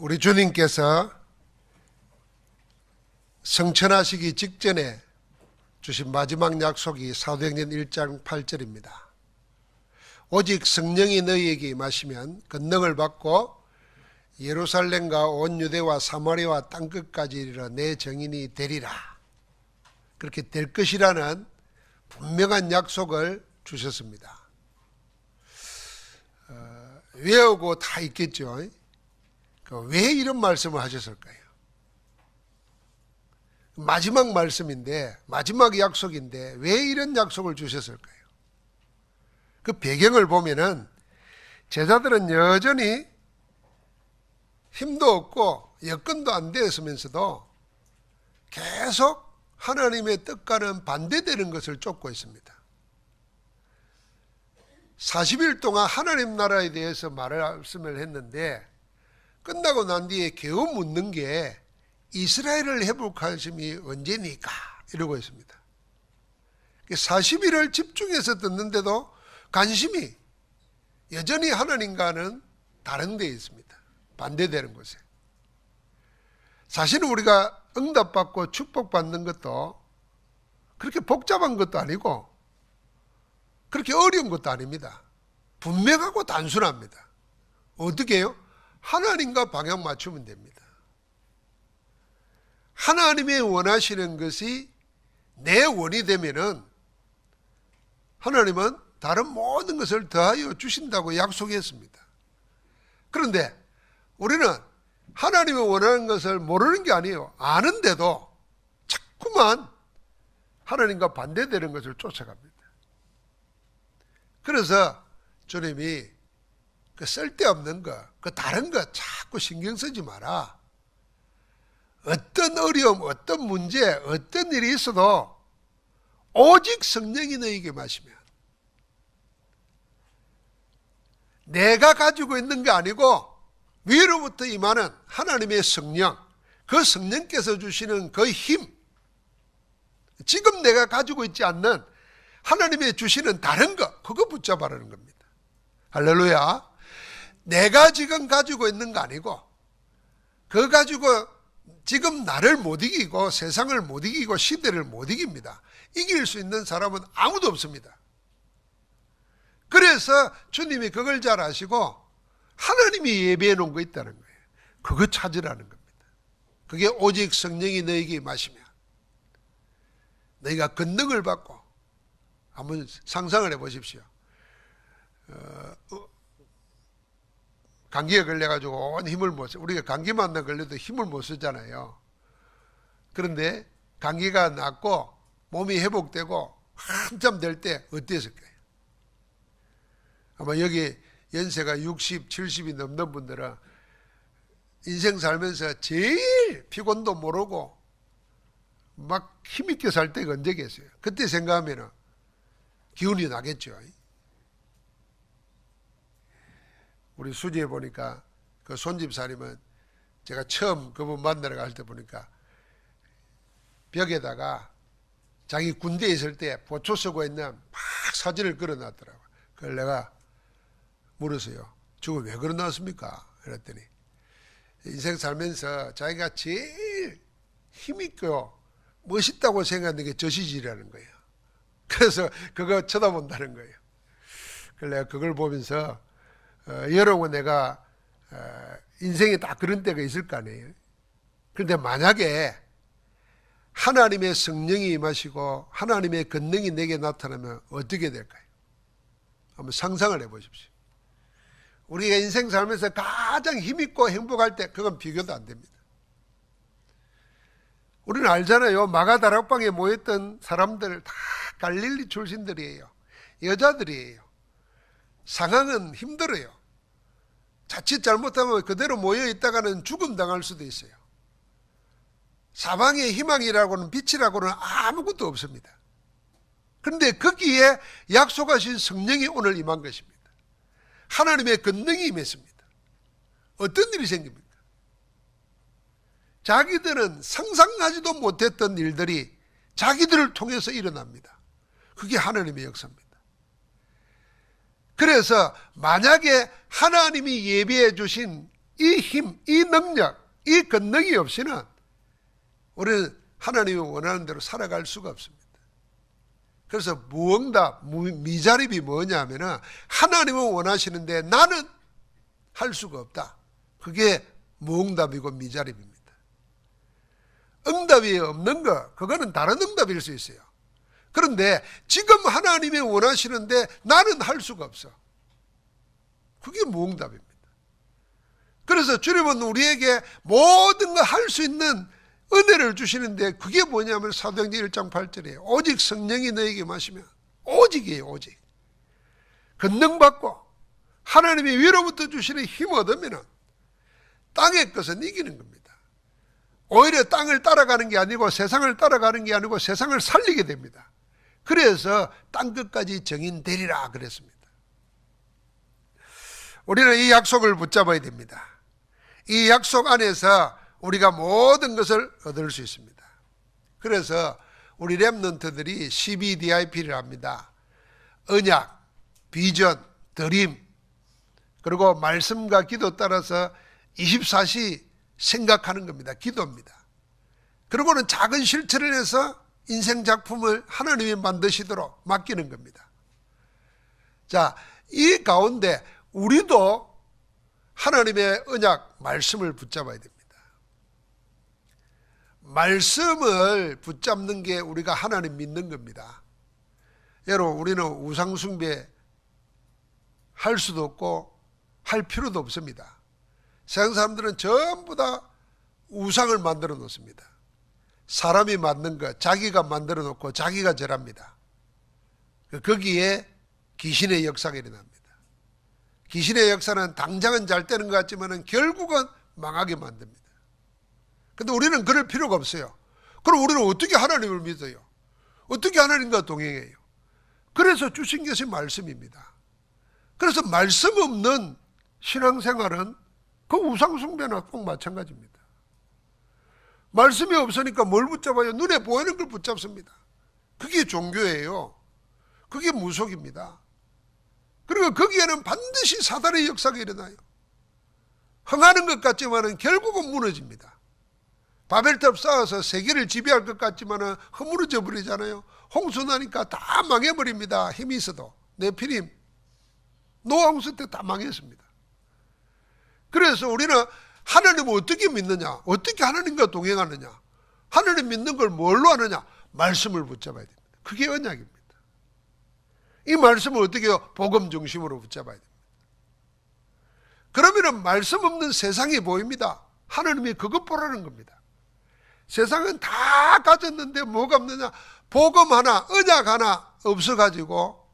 우리 주님께서 성천하시기 직전에 주신 마지막 약속이 사도행전 1장 8절입니다. 오직 성령이 너희에게 임하시면 권능을 받고 예루살렘과 온 유대와 사마리아와 땅끝까지 이르러 내 증인이 되리라. 그렇게 될 것이라는 분명한 약속을 주셨습니다. 외우고 다 있겠죠. 왜 이런 말씀을 하셨을까요? 마지막 말씀인데, 마지막 약속인데 왜 이런 약속을 주셨을까요? 그 배경을 보면은 제자들은 여전히 힘도 없고 여건도 안 되었으면서도 계속 하나님의 뜻과는 반대되는 것을 쫓고 있습니다. 40일 동안 하나님 나라에 대해서 말씀을 했는데 끝나고 난 뒤에 겨우 묻는 게 이스라엘을 회복하심이 언제니까 이러고 있습니다. 40일을 집중해서 듣는데도 관심이 여전히 하나님과는 다른 데에 있습니다. 반대되는 곳에. 사실은 우리가 응답받고 축복받는 것도 그렇게 복잡한 것도 아니고 그렇게 어려운 것도 아닙니다. 분명하고 단순합니다. 어떻게 해요? 하나님과 방향 맞추면 됩니다. 하나님이 원하시는 것이 내 원이 되면은 하나님은 다른 모든 것을 더하여 주신다고 약속했습니다. 그런데 우리는 하나님이 원하는 것을 모르는 게 아니에요. 아는데도 자꾸만 하나님과 반대되는 것을 쫓아갑니다. 그래서 주님이 그 쓸데없는 거, 그 다른 거 자꾸 신경 쓰지 마라. 어떤 어려움, 어떤 문제, 어떤 일이 있어도 오직 성령이 너에게 마시면 내가 가지고 있는 게 아니고 위로부터 임하는 하나님의 성령, 그 성령께서 주시는 그 힘, 지금 내가 가지고 있지 않는 하나님의 주시는 다른 것, 그거 붙잡아라는 겁니다. 할렐루야. 내가 지금 가지고 있는 거 아니고 그거 가지고 지금 나를 못 이기고 세상을 못 이기고 시대를 못 이깁니다. 이길 수 있는 사람은 아무도 없습니다. 그래서 주님이 그걸 잘 아시고 하나님이 예배해 놓은 거 있다는 거예요. 그거 찾으라는 겁니다. 그게 오직 성령이 너에게 임하시면 너희가 권능을 받고, 한번 상상을 해 보십시오. 감기에 걸려가지고 온 힘을 못 써. 우리가 감기만 걸려도 힘을 못 쓰잖아요. 그런데 감기가 낫고 몸이 회복되고 한참 될 때 어땠을 거예요? 아마 여기 연세가 60, 70이 넘는 분들은 인생 살면서 제일 피곤도 모르고 막 힘있게 살 때가 언제 계세요? 그때 생각하면 기운이 나겠죠. 우리 수지에 보니까 그 손집사님은 제가 처음 그분 만나러 갈 때 보니까 벽에다가 자기 군대에 있을 때 보초 쓰고 있는 막 사진을 걸어놨더라고요. 그걸 내가 물었어요. 저거 왜 걸어놨습니까? 그랬더니 인생 살면서 자기가 제일 힘있고 멋있다고 생각하는 게 저 시절이라는 거예요. 그래서 그거 쳐다본다는 거예요. 그래서 내가 그걸 보면서 여러분, 내가 인생에 딱 그런 때가 있을 거 아니에요. 그런데 만약에 하나님의 성령이 임하시고 하나님의 권능이 내게 나타나면 어떻게 될까요? 한번 상상을 해 보십시오. 우리가 인생 살면서 가장 힘있고 행복할 때 그건 비교도 안 됩니다. 우리는 알잖아요. 마가다락방에 모였던 사람들 다 갈릴리 출신들이에요. 여자들이에요. 상황은 힘들어요. 자칫 잘못하면 그대로 모여있다가는 죽음 당할 수도 있어요. 사방의 희망이라고는 빛이라고는 아무것도 없습니다. 그런데 거기에 약속하신 성령이 오늘 임한 것입니다. 하나님의 권능이 임했습니다. 어떤 일이 생깁니까? 자기들은 상상하지도 못했던 일들이 자기들을 통해서 일어납니다. 그게 하나님의 역사입니다. 그래서 만약에 하나님이 예비해 주신 이 힘, 이 능력, 이 권능이 없이는 우리는 하나님이 원하는 대로 살아갈 수가 없습니다. 그래서 무응답, 미자립이 뭐냐면은 하나님은 원하시는데 나는 할 수가 없다. 그게 무응답이고 미자립입니다. 응답이 없는 거, 그거는 다른 응답일 수 있어요. 그런데 지금 하나님이 원하시는데 나는 할 수가 없어. 그게 무응답입니다. 그래서 주님은 우리에게 모든 걸 할 수 있는 은혜를 주시는데 그게 뭐냐면 사도행전 1장 8절이에요. 오직 성령이 너에게 마시면, 오직이에요. 오직 권능받고 하나님이 위로부터 주시는 힘 얻으면 땅의 것은 이기는 겁니다. 오히려 땅을 따라가는 게 아니고 세상을 따라가는 게 아니고 세상을 살리게 됩니다. 그래서 땅끝까지 정인되리라 그랬습니다. 우리는 이 약속을 붙잡아야 됩니다. 이 약속 안에서 우리가 모든 것을 얻을 수 있습니다. 그래서 우리 렘넌트들이 CBDIP를 합니다. 언약, 비전, 드림, 그리고 말씀과 기도 따라서 24시 생각하는 겁니다. 기도입니다. 그리고는 작은 실천을 해서 인생 작품을 하나님이 만드시도록 맡기는 겁니다. 자, 이 가운데 우리도 하나님의 언약, 말씀을 붙잡아야 됩니다. 말씀을 붙잡는 게 우리가 하나님 믿는 겁니다. 여러분, 우리는 우상숭배 할 수도 없고 할 필요도 없습니다. 세상 사람들은 전부 다 우상을 만들어 놓습니다. 사람이 만든 것 자기가 만들어 놓고 자기가 절합니다. 거기에 귀신의 역사가 일어납니다. 귀신의 역사는 당장은 잘 되는 것 같지만 결국은 망하게 만듭니다. 근데 우리는 그럴 필요가 없어요. 그럼 우리는 어떻게 하나님을 믿어요? 어떻게 하나님과 동행해요? 그래서 주신 것이 말씀입니다. 그래서 말씀 없는 신앙생활은 그 우상숭배나 꼭 마찬가지입니다. 말씀이 없으니까 뭘 붙잡아요? 눈에 보이는 걸 붙잡습니다. 그게 종교예요. 그게 무속입니다. 그리고 거기에는 반드시 사단의 역사가 일어나요. 흥하는 것 같지만 결국은 무너집니다. 바벨탑 쌓아서 세계를 지배할 것 같지만 허물어져 버리잖아요. 홍수 나니까 다 망해버립니다. 힘이 있어도. 네피림, 노아 홍수 때 다 망했습니다. 그래서 우리는 하나님을 어떻게 믿느냐? 어떻게 하나님과 동행하느냐? 하나님 믿는 걸 뭘로 하느냐? 말씀을 붙잡아야 됩니다. 그게 언약입니다. 이 말씀을 어떻게 해요? 복음 중심으로 붙잡아야 됩니다. 그러면 말씀 없는 세상이 보입니다. 하나님이 그것 보라는 겁니다. 세상은 다 가졌는데 뭐가 없느냐? 복음 하나, 언약 하나 없어가지고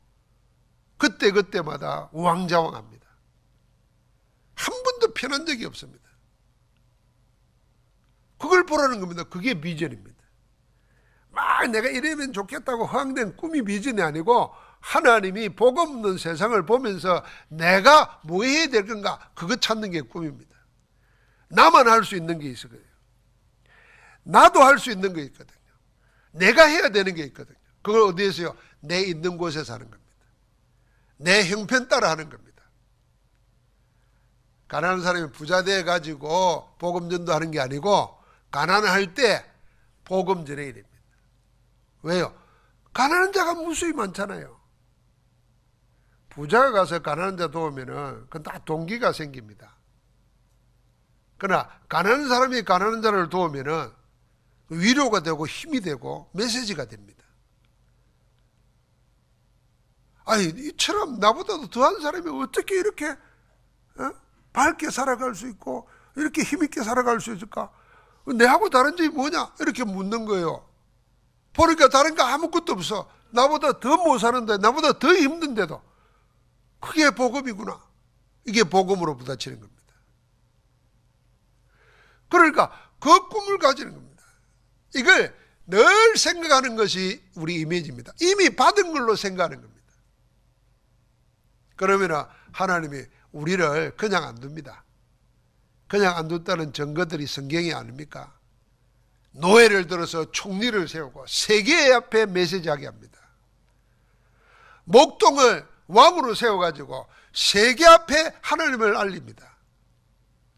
그때마다 우왕좌왕합니다. 한 번도 편한 적이 없습니다. 그걸 보라는 겁니다. 그게 비전입니다. 막 내가 이러면 좋겠다고 허황된 꿈이 비전이 아니고 하나님이 복음 없는 세상을 보면서 내가 뭐 해야 될 건가? 그거 찾는 게 꿈입니다. 나만 할 수 있는 게 있어요. 나도 할 수 있는 게 있거든요. 내가 해야 되는 게 있거든요. 그걸 어디에서요? 내 있는 곳에서 하는 겁니다. 내 형편 따라 하는 겁니다. 가난한 사람이 부자 돼가지고 복음 전도하는 게 아니고 가난할 때 복음 전해야 됩니다. 왜요? 가난한 자가 무수히 많잖아요. 부자가 가서 가난한 자 도우면은 그건 다 동기가 생깁니다. 그러나 가난한 사람이 가난한 자를 도우면은 위로가 되고 힘이 되고 메시지가 됩니다. 아니, 이처럼 나보다도 더한 사람이 어떻게 이렇게 밝게 살아갈 수 있고 이렇게 힘있게 살아갈 수 있을까? 내하고 다른 점이 뭐냐? 이렇게 묻는 거예요. 보니까 다른 거 아무것도 없어. 나보다 더 못 사는데, 나보다 더 힘든데도 그게 복음이구나. 이게 복음으로 부딪히는 겁니다. 그러니까 그 꿈을 가지는 겁니다. 이걸 늘 생각하는 것이 우리 이미지입니다. 이미 받은 걸로 생각하는 겁니다. 그러면 하나님이 우리를 그냥 안 둡니다. 그냥 안 둔다는 증거들이 성경이 아닙니까? 노예를 들어서 총리를 세우고 세계 앞에 메시지하게 합니다. 목동을 왕으로 세워가지고 세계 앞에 하나님을 알립니다.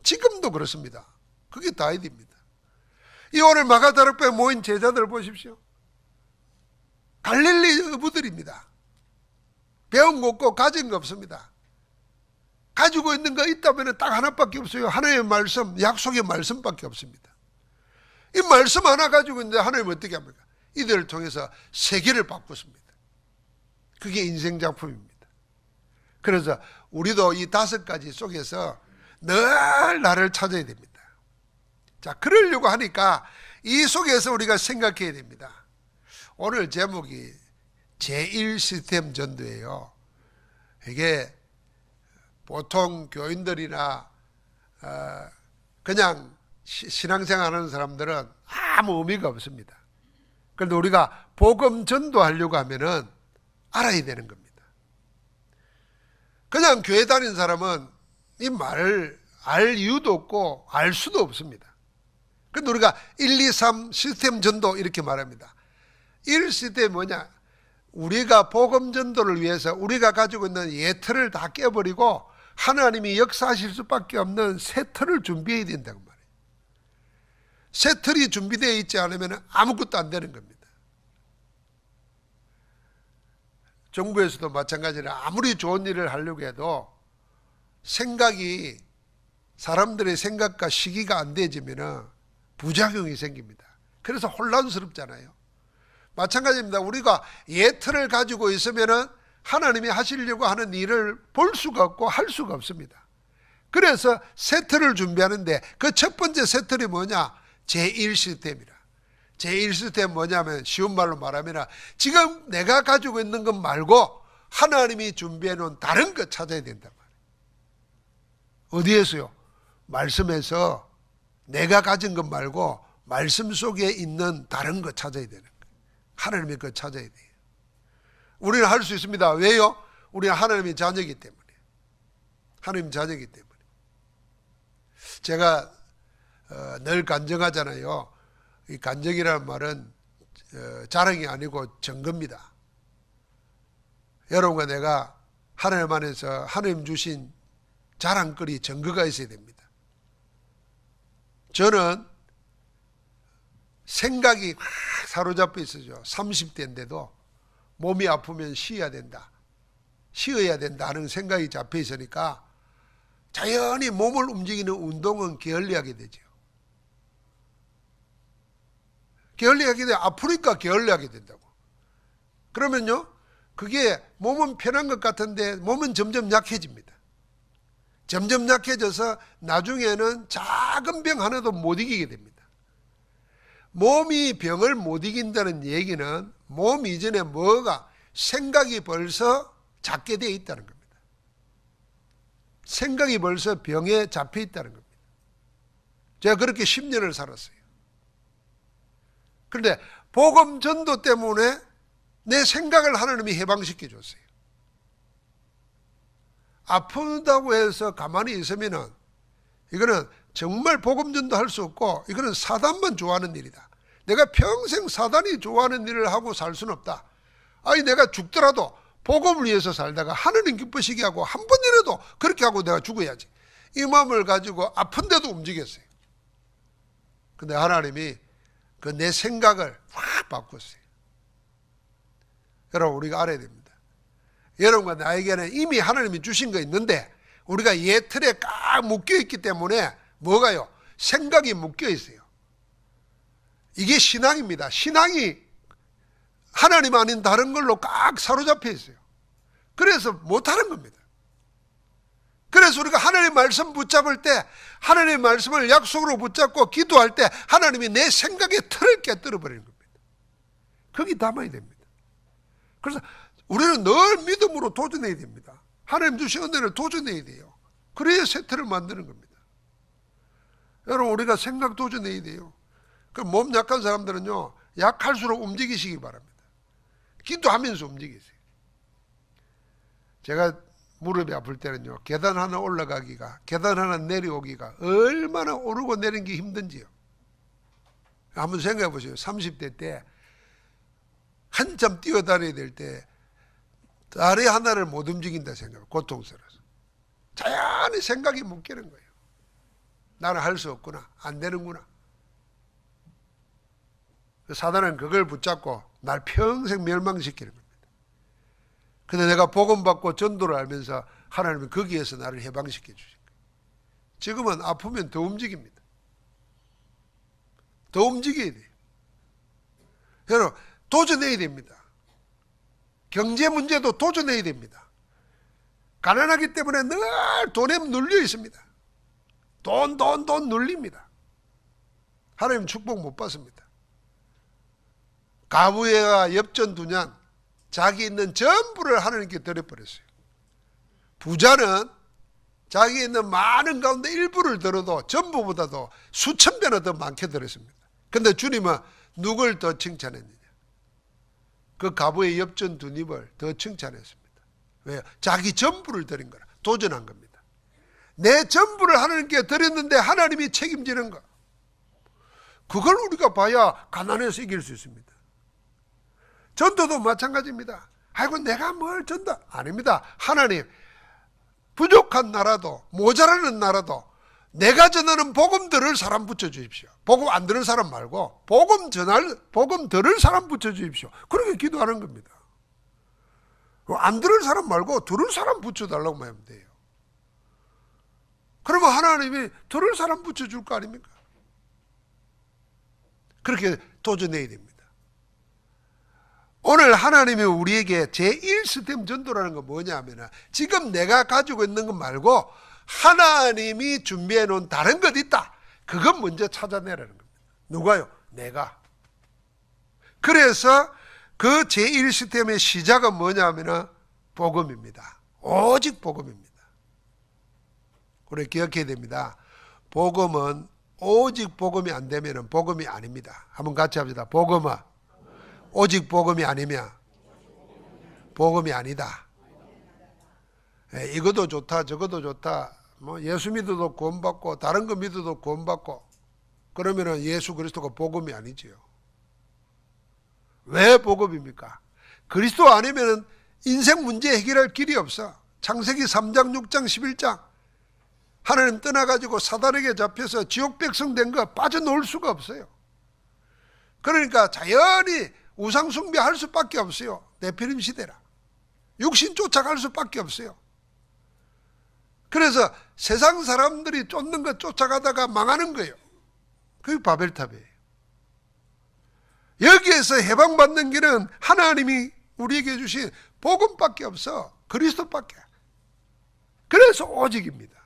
지금도 그렇습니다. 그게 다윗입니다. 이 오늘 마가다락방에 모인 제자들 보십시오. 갈릴리 어부들입니다. 배운 거 없고 가진 거 없습니다. 가지고 있는 거 있다면 딱 하나밖에 없어요. 하나님의 말씀, 약속의 말씀밖에 없습니다. 이 말씀 하나 가지고 있는데 하나님 어떻게 합니까? 이들을 통해서 세계를 바꿨습니다. 그게 인생 작품입니다. 그래서 우리도 이 5가지 속에서 늘 나를 찾아야 됩니다. 자, 그러려고 하니까 이 속에서 우리가 생각해야 됩니다. 오늘 제목이 제1시스템 전도예요. 이게 보통 교인들이나 그냥 신앙생활 하는 사람들은 아무 의미가 없습니다. 그런데 우리가 복음 전도하려고 하면은 알아야 되는 겁니다. 그냥 교회 다니는 사람은 이 말을 알 이유도 없고 알 수도 없습니다. 그런데 우리가 1, 2, 3 시스템 전도 이렇게 말합니다. 1 시스템이 뭐냐? 우리가 복음 전도를 위해서 우리가 가지고 있는 예틀을 다 깨버리고 하나님이 역사하실 수밖에 없는 새 틀을 준비해야 된다고 말해요. 새 틀이 준비되어 있지 않으면 아무것도 안 되는 겁니다. 정부에서도 마찬가지로 아무리 좋은 일을 하려고 해도 생각이 사람들의 생각과 시기가 안 되지면 부작용이 생깁니다. 그래서 혼란스럽잖아요. 마찬가지입니다. 우리가 예틀을 가지고 있으면 하나님이 하시려고 하는 일을 볼 수가 없고 할 수가 없습니다. 그래서 새 틀을 준비하는데 그 첫 번째 새 틀이 뭐냐? 제1시스템이라. 제1시스템 뭐냐면 쉬운 말로 말하면 지금 내가 가지고 있는 것 말고 하나님이 준비해 놓은 다른 것 찾아야 된단 말이에요. 어디에서요? 말씀에서 내가 가진 것 말고 말씀 속에 있는 다른 것 찾아야 되는 거예요. 하나님의 것 찾아야 돼요. 우리는 할 수 있습니다. 왜요? 우리는 하나님의 자녀이기 때문에. 하나님 자녀이기 때문에. 제가 늘 간증하잖아요. 이 간증이라는 말은 자랑이 아니고 증거입니다. 여러분과 내가 하나님 안에서 하나님 주신 자랑거리 증거가 있어야 됩니다. 저는 생각이 막 사로잡혀 있어죠. 30대인데도 몸이 아프면 쉬어야 된다. 쉬어야 된다 하는 생각이 잡혀 있으니까 자연히 몸을 움직이는 운동은 게을리하게 되죠. 게을리하게 돼. 아프니까 게을리하게 된다고. 그러면요, 그게 몸은 편한 것 같은데 몸은 점점 약해집니다. 점점 약해져서 나중에는 작은 병 하나도 못 이기게 됩니다. 몸이 병을 못 이긴다는 얘기는 몸 이전에 뭐가 생각이 벌써 작게 되어 있다는 겁니다. 생각이 벌써 병에 잡혀 있다는 겁니다. 제가 그렇게 10년을 살았어요. 그런데 복음 전도 때문에 내 생각을 하나님이 해방시켜 줬어요. 아프다고 해서 가만히 있으면은 이거는 정말 복음 전도 할 수 없고 이거는 사단만 좋아하는 일이다. 내가 평생 사단이 좋아하는 일을 하고 살 수는 없다. 아니 내가 죽더라도 복음을 위해서 살다가 하느님 기쁘시게 하고 한 번이라도 그렇게 하고 내가 죽어야지. 이 마음을 가지고 아픈데도 움직였어요. 근데 하나님이 그 내 생각을 확 바꿨어요. 여러분 우리가 알아야 됩니다. 여러분과 나에게는 이미 하나님이 주신 거 있는데 우리가 옛 틀에 꽉 묶여있기 때문에 뭐가요? 생각이 묶여있어요. 이게 신앙입니다. 신앙이 하나님 아닌 다른 걸로 꽉 사로잡혀 있어요. 그래서 못하는 겁니다. 그래서 우리가 하나님의 말씀 붙잡을 때 하나님의 말씀을 약속으로 붙잡고 기도할 때 하나님이 내 생각의 틀을 깨뜨려 버리는 겁니다. 거기 담아야 됩니다. 그래서 우리는 늘 믿음으로 도전해야 됩니다. 하나님 주신 은혜를 도전해야 돼요. 그래야 새 틀을 만드는 겁니다. 여러분 우리가 생각 도전해야 돼요. 그럼 몸 약한 사람들은요 약할수록 움직이시기 바랍니다. 기도하면서 움직이세요. 제가 무릎이 아플 때는요 계단 하나 올라가기가 계단 하나 내려오기가 얼마나 오르고 내리는 게 힘든지요. 한번 생각해 보세요. 30대 때 한참 뛰어다녀야 될 때 다리 하나를 못 움직인다 생각해요. 고통스러워서 자연히 생각이 묶이는 거예요. 나는 할 수 없구나. 안 되는구나. 사단은 그걸 붙잡고 날 평생 멸망시키는 겁니다. 근데 내가 복음 받고 전도를 알면서 하나님은 거기에서 나를 해방시켜 주신 거예요. 지금은 아프면 더 움직입니다. 더 움직여야 돼요. 여러분, 도전해야 됩니다. 경제 문제도 도전해야 됩니다. 가난하기 때문에 늘 돈에 눌려 있습니다. 돈 눌립니다. 하나님 축복 못 받습니다. 가부애가 엽전두년 자기 있는 전부를 하나님께 드려버렸어요. 부자는 자기 있는 많은 가운데 일부를 들어도 전부보다도 수천 배나 더 많게 들었습니다. 그런데 주님은 누굴 더 칭찬했느냐? 그 가부의 엽전두립을 더 칭찬했습니다. 왜요? 자기 전부를 드린 거라. 도전한 겁니다. 내 전부를 하나님께 드렸는데 하나님이 책임지는 거. 그걸 우리가 봐야 가난해서 이길 수 있습니다. 전도도 마찬가지입니다. 아이고 내가 뭘 전도 아닙니다. 하나님 부족한 나라도 모자라는 나라도 내가 전하는 복음 들을 사람 붙여주십시오. 복음 안 들을 사람 말고 복음 들을 사람 붙여주십시오. 그렇게 기도하는 겁니다. 안 들을 사람 말고 들을 사람 붙여달라고 하면 돼요. 그러면 하나님이 들을 사람 붙여줄 거 아닙니까? 그렇게 도전해야 됩니다. 오늘 하나님이 우리에게 제1스템 전도라는 건 뭐냐 하면 지금 내가 가지고 있는 것 말고 하나님이 준비해 놓은 다른 것 있다. 그건 먼저 찾아내라는 겁니다. 누가요? 내가. 그래서 그 제1스템의 시작은 뭐냐 하면 복음입니다. 오직 복음입니다. 우리 기억해야 됩니다. 복음은 오직 복음이 안 되면 복음이 아닙니다. 한번 같이 합시다. 복음은 오직 복음이 아니면 복음이 아니다. 이것도 좋다 저것도 좋다 뭐 예수 믿어도 구원받고 다른 거 믿어도 구원받고 그러면 예수 그리스도가 복음이 아니지요. 왜 복음입니까? 그리스도 아니면 인생 문제 해결할 길이 없어. 창세기 3장 6장 11장 하나님 떠나가지고 사단에게 잡혀서 지옥 백성 된 거 빠져놓을 수가 없어요. 그러니까 자연히 우상 숭배할 수밖에 없어요. 네피림 시대라. 육신 쫓아갈 수밖에 없어요. 그래서 세상 사람들이 쫓는 것 쫓아가다가 망하는 거예요. 그게 바벨탑이에요. 여기에서 해방받는 길은 하나님이 우리에게 주신 복음밖에 없어. 그리스도밖에. 그래서 오직입니다.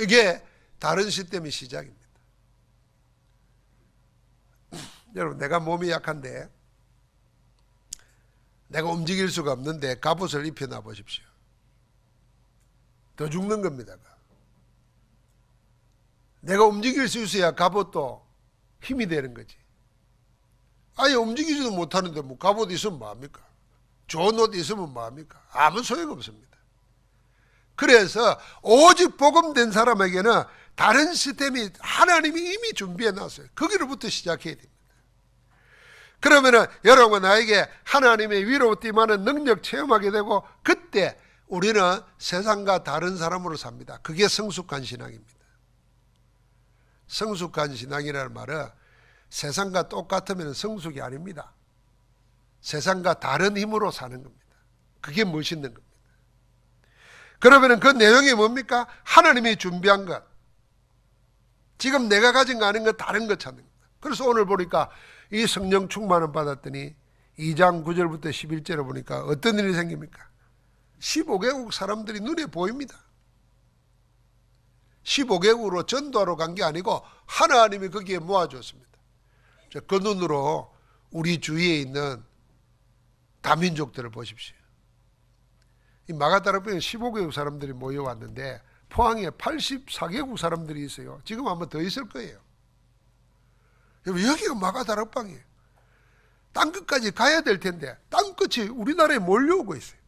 이게 다른 시스템의 시작입니다. 여러분, 내가 몸이 약한데 내가 움직일 수가 없는데 갑옷을 입혀놔 보십시오. 더 죽는 겁니다. 내가 움직일 수 있어야 갑옷도 힘이 되는 거지. 아예 움직이지도 못하는데 뭐 갑옷 있으면 뭐합니까? 좋은 옷 있으면 뭐합니까? 아무 소용없습니다. 그래서 오직 복음된 사람에게는 다른 시스템이 하나님이 이미 준비해 놨어요. 거기로부터 시작해야 됩니다. 그러면은 여러분 나에게 하나님의 위로부터 임하는 능력 체험하게 되고 그때 우리는 세상과 다른 사람으로 삽니다. 그게 성숙한 신앙입니다. 성숙한 신앙이라는 말은 세상과 똑같으면 성숙이 아닙니다. 세상과 다른 힘으로 사는 겁니다. 그게 멋있는 겁니다. 그러면 그 내용이 뭡니까? 하나님이 준비한 것. 지금 내가 가진 거 아닌 거 다른 거 찾는 겁니다. 그래서 오늘 보니까 이 성령 충만을 받았더니 2장 9절부터 11절을 보니까 어떤 일이 생깁니까? 15개국 사람들이 눈에 보입니다. 15개국으로 전도하러 간 게 아니고 하나님이 거기에 모아줬습니다. 그 눈으로 우리 주위에 있는 다민족들을 보십시오. 이 마가다락방에 15개국 사람들이 모여왔는데 포항에 84개국 사람들이 있어요. 지금 아마 더 있을 거예요. 여기가 마가다락방이에요. 땅끝까지 가야 될 텐데 땅끝이 우리나라에 몰려오고 있어요.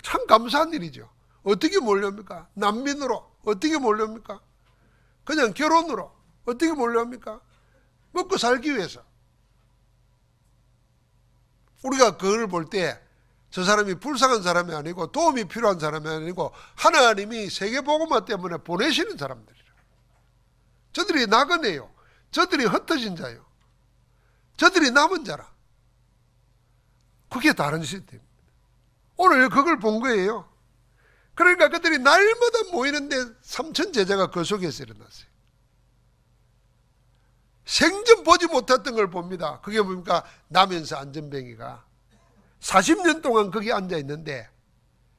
참 감사한 일이죠. 어떻게 몰려옵니까? 난민으로. 어떻게 몰려옵니까? 그냥 결혼으로. 어떻게 몰려옵니까? 먹고 살기 위해서. 우리가 그걸 볼 때 저 사람이 불쌍한 사람이 아니고 도움이 필요한 사람이 아니고 하나님이 세계복음화 때문에 보내시는 사람들이라. 저들이 나그네요. 저들이 흩어진 자요. 저들이 남은 자라. 그게 다른 시스템입니다. 오늘 그걸 본 거예요. 그러니까 그들이 날마다 모이는데 3천 제자가 그 속에서 일어났어요. 생전 보지 못했던 걸 봅니다. 그게 뭡니까? 남현서 안전뱅이가 40년 동안 거기 앉아 있는데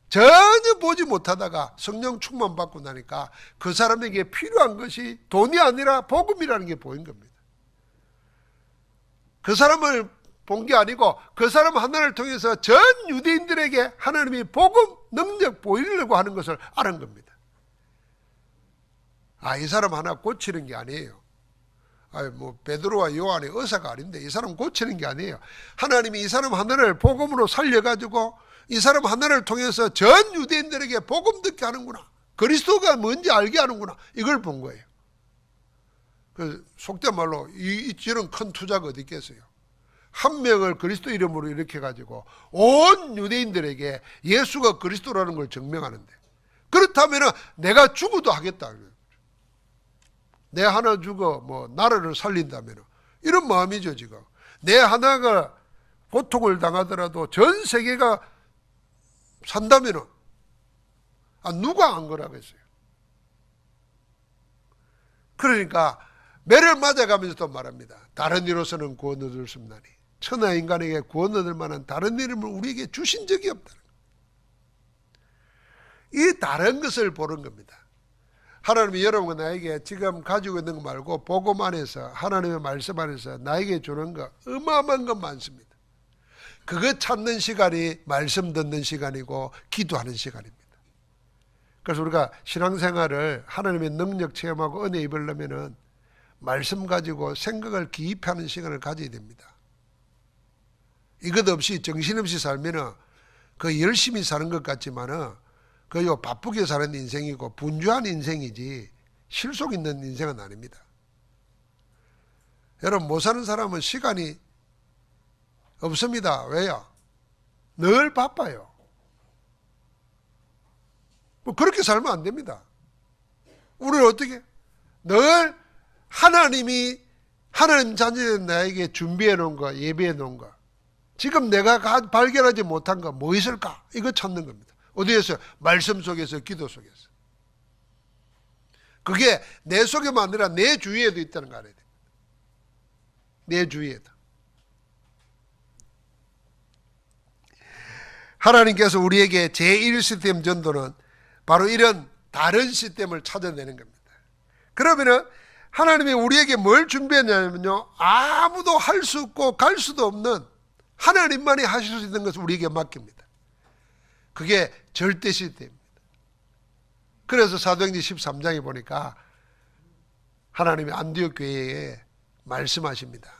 전혀 보지 못하다가 성령 충만 받고 나니까 그 사람에게 필요한 것이 돈이 아니라 복음이라는 게 보인 겁니다. 그 사람을 본 게 아니고 그 사람 하나를 통해서 전 유대인들에게 하나님이 복음 능력 보이려고 하는 것을 알은 겁니다. 이 사람 하나 고치는 게 아니에요. 베드로와 요한의 의사가 아닌데 이 사람 고치는 게 아니에요. 하나님이 이 사람 하나를 복음으로 살려가지고 이 사람 하나를 통해서 전 유대인들에게 복음 듣게 하는구나. 그리스도가 뭔지 알게 하는구나. 이걸 본 거예요. 속된 말로 이런 큰 투자가 어디 있겠어요. 한 명을 그리스도 이름으로 이렇게 가지고 온 유대인들에게 예수가 그리스도라는 걸 증명하는데, 그렇다면 내가 죽어도 하겠다. 내 하나 죽어 나라를 살린다면 이런 마음이죠. 지금 내 하나가 고통을 당하더라도 전 세계가 산다면 누가 안 거라겠어요. 그러니까 매를 맞아가면서 또 말합니다. 다른 이로서는 구원 얻을 수 없나니 천하 인간에게 구원 얻을 만한 다른 이름을 우리에게 주신 적이 없다는 겁니다. 이 다른 것을 보는 겁니다. 하나님이 여러분과 나에게 지금 가지고 있는 거 말고 복음 안에서 하나님의 말씀 안에서 나에게 주는 거 어마어마한 건 많습니다. 그거 찾는 시간이 말씀 듣는 시간이고 기도하는 시간입니다. 그래서 우리가 신앙생활을 하나님의 능력 체험하고 은혜 입으려면은 말씀 가지고 생각을 기입하는 시간을 가져야 됩니다. 이것 없이 정신없이 살면은 그 열심히 사는 것 같지만은 그요 바쁘게 사는 인생이고 분주한 인생이지 실속 있는 인생은 아닙니다. 여러분 못 사는 사람은 시간이 없습니다. 왜요? 늘 바빠요. 그렇게 살면 안 됩니다. 우리는 어떻게? 늘 하나님 자녀된 나에게 준비해 놓은 거, 예비해 놓은 거, 지금 내가 발견하지 못한 거 뭐 있을까? 이거 찾는 겁니다. 어디에서? 말씀 속에서, 기도 속에서. 그게 내 속에만 아니라 내 주위에도 있다는 거 알아야 됩니다. 내 주위에도. 하나님께서 우리에게 제1시스템 전도는 바로 이런 다른 시스템을 찾아내는 겁니다. 그러면은 하나님이 우리에게 뭘 준비했냐면요, 아무도 할 수 없고 갈 수도 없는 하나님만이 하실 수 있는 것을 우리에게 맡깁니다. 그게 절대 시스템입니다. 그래서 사도행전 13장에 보니까 하나님이 안디옥 교회에 말씀하십니다.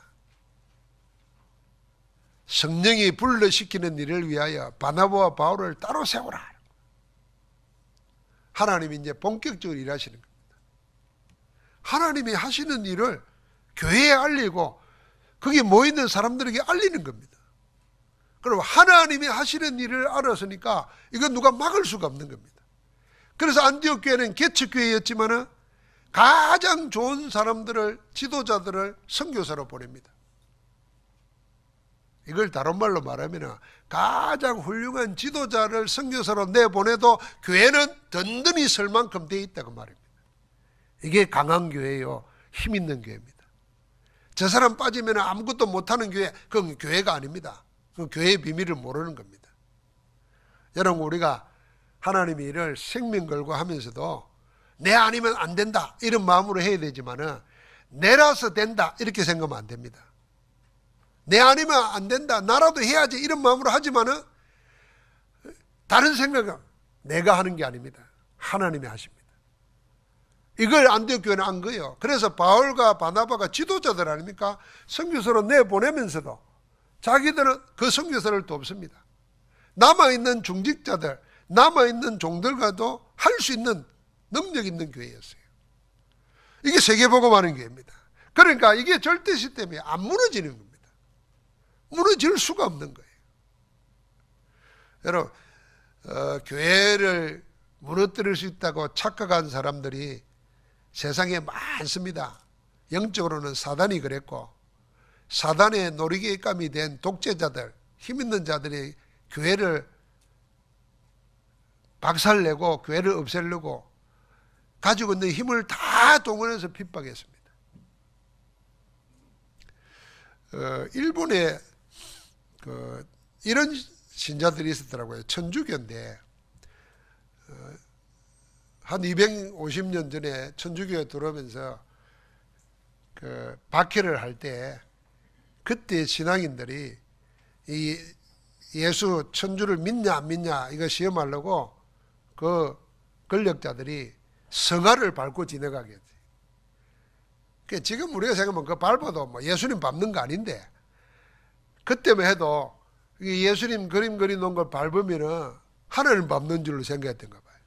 성령이 불러시키는 일을 위하여 바나바와 바울을 따로 세우라. 하나님이 이제 본격적으로 일하시는 겁니다. 하나님이 하시는 일을 교회에 알리고 거기 모이는 사람들에게 알리는 겁니다. 그럼 하나님이 하시는 일을 알았으니까 이건 누가 막을 수가 없는 겁니다. 그래서 안디옥 교회는 개척교회였지만 가장 좋은 사람들을, 지도자들을 선교사로 보냅니다. 이걸 다른 말로 말하면 가장 훌륭한 지도자를 선교사로 내보내도 교회는 든든히 설 만큼 돼 있다고 말입니다. 이게 강한 교회요, 힘 있는 교회입니다. 저 사람 빠지면 아무것도 못하는 교회, 그건 교회가 아닙니다. 그건 교회의 비밀을 모르는 겁니다. 여러분, 우리가 하나님의 일을 생명 걸고 하면서도 내 아니면 안 된다 이런 마음으로 해야 되지만은 내라서 된다 이렇게 생각하면 안 됩니다. 내 아니면 안 된다, 나라도 해야지 이런 마음으로 하지만은 다른 생각은 내가 하는 게 아닙니다. 하나님이 하십니다. 이걸 안디옥 교회는 안 거예요. 그래서 바울과 바나바가 지도자들 아닙니까? 선교사로 내보내면서도 자기들은 그 선교사를 돕습니다. 남아있는 중직자들, 남아있는 종들과도 할 수 있는 능력 있는 교회였어요. 이게 세계복음하는 교회입니다. 그러니까 이게 절대 시스템이 안 무너지는 겁니다. 무너질 수가 없는 거예요. 여러분, 교회를 무너뜨릴 수 있다고 착각한 사람들이 세상에 많습니다. 영적으로는 사단이 그랬고, 사단의 놀이개감이 된 독재자들, 힘있는 자들이 교회를 박살내고 교회를 없애려고 가지고 있는 힘을 다 동원해서 핍박했습니다. 일본에 이런 신자들이 있었더라고요. 천주교인데 한 250년 전에 천주교에 들어오면서 박해를 할 때 그때 신앙인들이 이 예수 천주를 믿냐 안 믿냐 이거 시험하려고 그 권력자들이 성화를 밟고 지나가겠지. 지금 우리가 생각하면 그 밟아도 뭐 예수님 밟는 거 아닌데, 그때만 해도 예수님 그림 그려놓은 걸 밟으면은 하나님 밟는 줄로 생각했던가 봐요.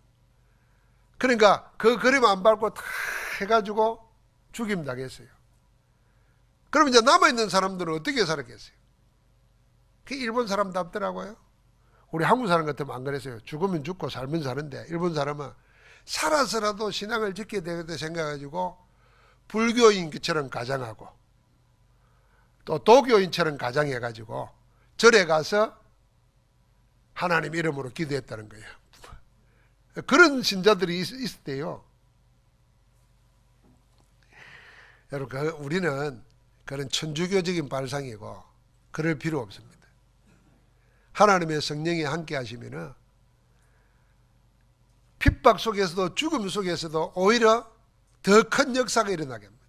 그러니까 그 그림 안 밟고 다 해가지고 죽임 당했어요. 그럼 이제 남아있는 사람들은 어떻게 살았겠어요? 그 일본 사람답더라고요. 우리 한국 사람 같으면 안 그랬어요. 죽으면 죽고 살면 사는데, 일본 사람은 살아서라도 신앙을 지켜야 되겠다 생각해가지고 불교인처럼 가장하고 또 도교인처럼 가장해가지고 절에 가서 하나님 이름으로 기도했다는 거예요. 그런 신자들이 있었대요. 여러분, 우리는 그런 천주교적인 발상이고 그럴 필요 없습니다. 하나님의 성령이 함께 하시면은 핍박 속에서도 죽음 속에서도 오히려 더 큰 역사가 일어나게 합니다.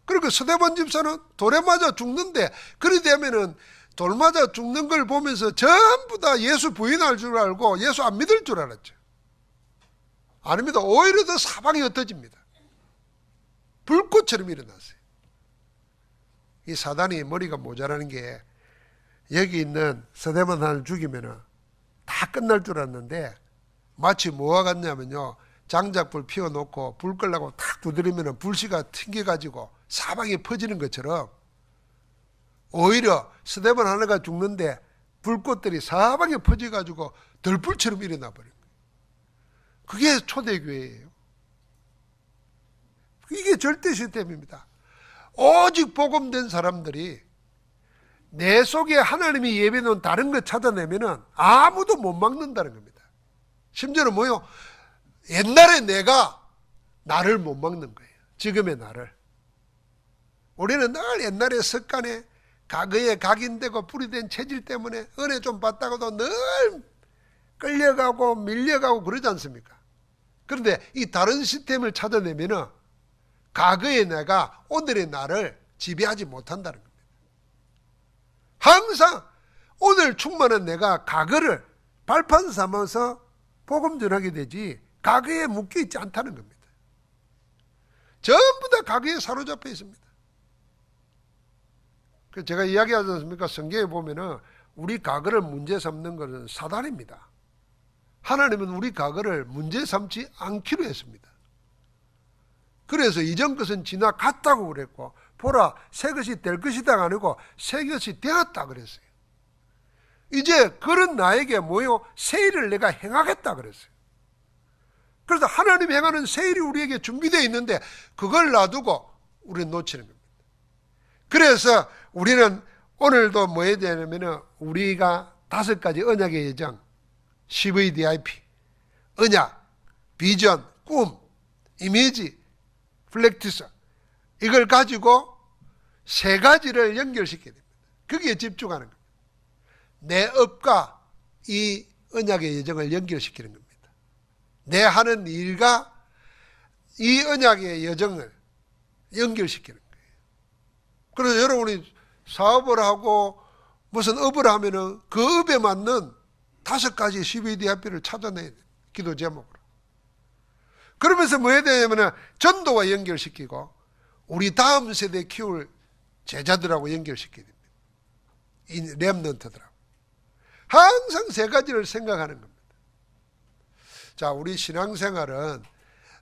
그리고 스데반 집사는 돌에 맞아 죽는데, 그리 되면은 돌 맞아 죽는 걸 보면서 전부 다 예수 부인할 줄 알고 예수 안 믿을 줄 알았죠. 아닙니다. 오히려 더 사방이 흩어집니다. 불꽃처럼 일어났어요. 이 사단이 머리가 모자라는 게, 여기 있는 스데반 하나를 죽이면은 다 끝날 줄 알았는데 마치 뭐와 같냐면요, 장작불 피워놓고 불 끌라고 탁 두드리면은 불씨가 튕겨가지고 사방에 퍼지는 것처럼 오히려 스데반 하나가 죽는데 불꽃들이 사방에 퍼져가지고 들불처럼 일어나 버린 거예요. 그게 초대교회예요. 이게 절대 시스템입니다. 오직 복음된 사람들이 내 속에 하나님이 예배놓은 다른 것 찾아내면은 아무도 못 막는다는 겁니다. 심지어는 뭐요? 옛날에 내가 나를 못 막는 거예요. 지금의 나를. 우리는 늘 옛날의 습관에 과거에 각인되고 뿌리된 체질 때문에 은혜 좀 받다가도 늘 끌려가고 밀려가고 그러지 않습니까? 그런데 이 다른 시스템을 찾아내면은 과거의 내가 오늘의 나를 지배하지 못한다는 겁니다. 항상 오늘 충만한 내가 과거를 발판 삼아서 복음 전하게 되지 과거에 묶여있지 않다는 겁니다. 전부 다 과거에 사로잡혀 있습니다. 제가 이야기하지 않습니까? 성경에 보면은 우리 과거를 문제 삼는 것은 사단입니다. 하나님은 우리 과거를 문제 삼지 않기로 했습니다. 그래서 이전 것은 지나갔다고 그랬고, 보라 새 것이 될 것이다가 아니고 새 것이 되었다 그랬어요. 이제 그런 나에게 뭐요? 새 일을 내가 행하겠다 그랬어요. 그래서 하나님이 행하는 새 일이 우리에게 준비되어 있는데 그걸 놔두고 우리는 놓치는 겁니다. 그래서 우리는 오늘도 뭐 해야 되냐면 우리가 5가지 언약의 예정, CVDIP, 언약, 비전, 꿈, 이미지, 플렉티스, 이걸 가지고 3가지를 연결시켜야 됩니다. 거기에 집중하는 겁니다. 내 업과 이 언약의 예정을 연결시키는 겁니다. 내 하는 일과 이 언약의 예정을 연결시키는 거예요. 그래서 여러분이 사업을 하고 무슨 업을 하면은 그 업에 맞는 5가지 CVDIP를 찾아내야 돼요. 기도 제목으로. 그러면서 뭐 해야 되냐면 전도와 연결시키고 우리 다음 세대 키울 제자들하고 연결시켜야 됩니다. 이 렘넌트들하고. 항상 3가지를 생각하는 겁니다. 자, 우리 신앙생활은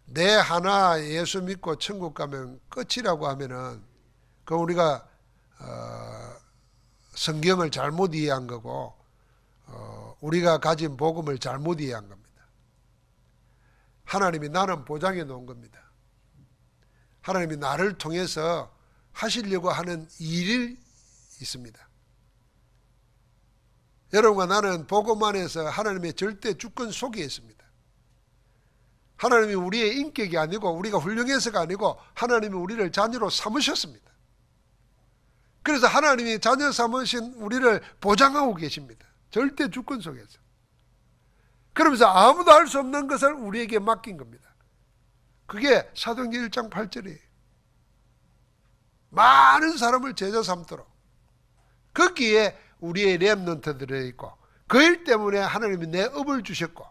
내 하나 예수 믿고 천국 가면 끝이라고 하면은 그 우리가 성경을 잘못 이해한 거고 우리가 가진 복음을 잘못 이해한 겁니다. 하나님이 나는 보장해 놓은 겁니다. 하나님이 나를 통해서 하시려고 하는 일이 있습니다. 여러분과 나는 복음 안에서 하나님의 절대 주권 속에 있습니다. 하나님이 우리의 인격이 아니고 우리가 훌륭해서가 아니고 하나님이 우리를 자녀로 삼으셨습니다. 그래서 하나님이 자녀 삼으신 우리를 보장하고 계십니다. 절대 주권 속에서. 그러면서 아무도 알 수 없는 것을 우리에게 맡긴 겁니다. 그게 사도행전 1장 8절이에요. 많은 사람을 제자 삼도록. 거기에 우리의 렘넌트들이 있고, 그 일 때문에 하나님이 내 업을 주셨고,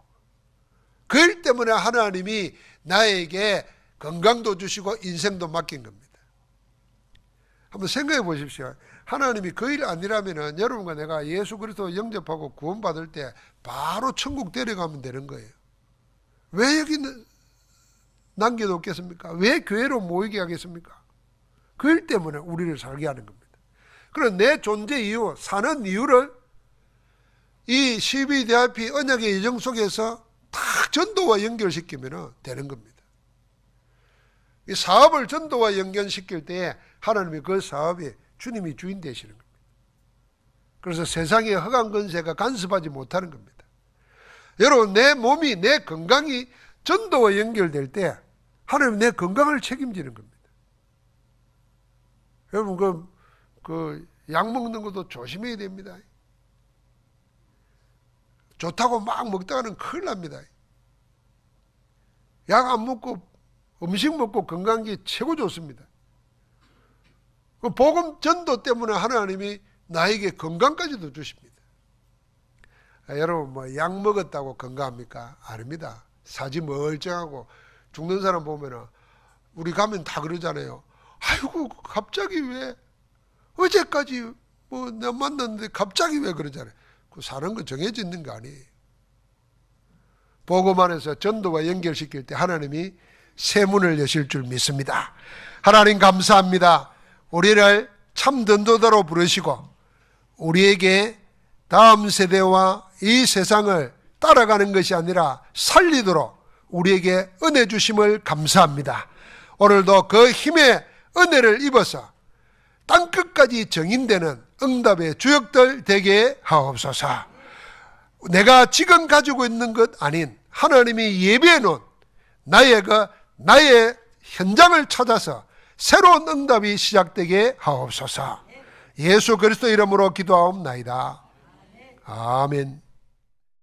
그 일 때문에 하나님이 나에게 건강도 주시고 인생도 맡긴 겁니다. 한번 생각해 보십시오. 하나님이 그 일 아니라면 여러분과 내가 예수 그리스도 영접하고 구원받을 때 바로 천국 데려가면 되는 거예요. 왜 여기 남겨놓겠습니까? 왜 교회로 모이게 하겠습니까? 그 일 때문에 우리를 살게 하는 겁니다. 그럼 내 존재 이유, 사는 이유를 이 CBDIP 언약의 예정 속에서 다 전도와 연결시키면 되는 겁니다. 이 사업을 전도와 연결시킬 때 하나님이 그 사업에 주님이 주인 되시는 겁니다. 그래서 세상의 허강 권세가 간섭하지 못하는 겁니다. 여러분, 내 몸이, 내 건강이 전도와 연결될 때 하나님이 내 건강을 책임지는 겁니다. 여러분, 약 먹는 것도 조심해야 됩니다. 좋다고 막 먹다가는 큰일 납니다. 약 안 먹고 음식 먹고 건강한 게 최고 좋습니다. 그 복음 전도 때문에 하나님이 나에게 건강까지도 주십니다. 여러분, 뭐 약 먹었다고 건강합니까? 아닙니다. 사지 멀쩡하고 죽는 사람 보면은 우리 가면 다 그러잖아요. 아이고, 갑자기 왜 어제까지 뭐 내가 만났는데 갑자기 왜 그러잖아요. 그 사는 건 정해져 있는 거 아니에요. 복음 안에서 전도와 연결시킬 때 하나님이 새 문을 여실 줄 믿습니다. 하나님 감사합니다. 우리를 참 전도자로 부르시고 우리에게 다음 세대와 이 세상을 따라가는 것이 아니라 살리도록 우리에게 은혜 주심을 감사합니다. 오늘도 그 힘의 은혜를 입어서 땅끝까지 정인되는 응답의 주역들 되게 하옵소서. 내가 지금 가지고 있는 것 아닌 하나님이 예비해 놓은 나의 현장을 찾아서 새로운 응답이 시작되게 하옵소서. 예수 그리스도 이름으로 기도하옵나이다. 아멘.